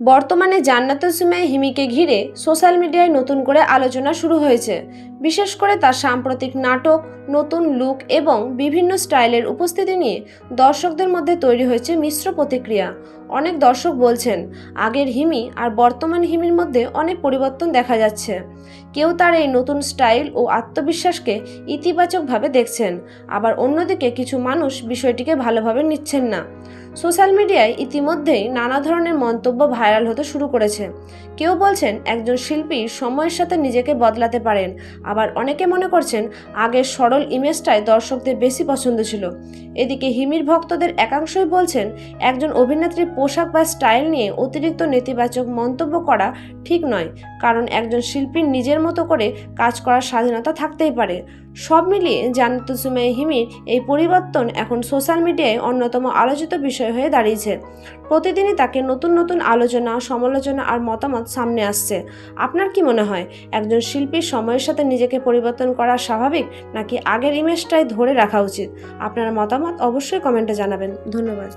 বর্তমানে জান্নাতুল সুমাইয়া হিমিকে ঘিরে সোশ্যাল মিডিয়ায় নতুন করে আলোচনা শুরু হয়েছে। বিশেষ করে তার সাম্প্রতিক নাটক, নতুন লুক এবং বিভিন্ন স্টাইলের উপস্থিতি নিয়ে দর্শকদের মধ্যে তৈরি হয়েছে মিশ্র প্রতিক্রিয়া। অনেক দর্শক বলছেন, আগের হিমি আর বর্তমান হিমির মধ্যে অনেক পরিবর্তন দেখা যাচ্ছে। কেউ তার এই নতুন স্টাইল ও আত্মবিশ্বাসকে ইতিবাচকভাবে দেখছেন, আবার অন্যদিকে কিছু মানুষ বিষয়টিকে ভালোভাবে নিচ্ছেন না। সোশ্যাল মিডিয়ায় ইতিমধ্যেই নানা ধরনের মন্তব্য ভাইরাল হতে শুরু করেছে। কেউ বলছেন একজন শিল্পী সময়ের সাথে নিজেকে বদলাতে পারেন, আবার অনেকে মনে করছেন আগের সরল ইমেজটাই দর্শকদের বেশি পছন্দ ছিল। এদিকে হিমির ভক্তদের একাংশই বলছেন একজন অভিনেত্রীর পোশাক বা স্টাইল নিয়ে অতিরিক্ত নেতিবাচক মন্তব্য করা ঠিক নয়, কারণ একজন শিল্পীর নিজের মতো করে কাজ করার স্বাধীনতা থাকতেই পারে। সব মিলিয়ে জান্নাতুল সুমাইয়া হিমির এই পরিবর্তন এখন সোশ্যাল মিডিয়ায় অন্যতম আলোচিত বিষয় হয়ে দাঁড়িয়েছে। প্রতিদিনই তাকে নতুন নতুন আলোচনা, সমালোচনা আর মতামত সামনে আসছে। আপনার কি মনে হয়, একজন শিল্পীর সময়ের সাথে নিজেকে পরিবর্তন করা স্বাভাবিক, নাকি আগের ইমেজটাই ধরে রাখা উচিত? আপনার মতামত অবশ্যই কমেন্টে জানাবেন। ধন্যবাদ।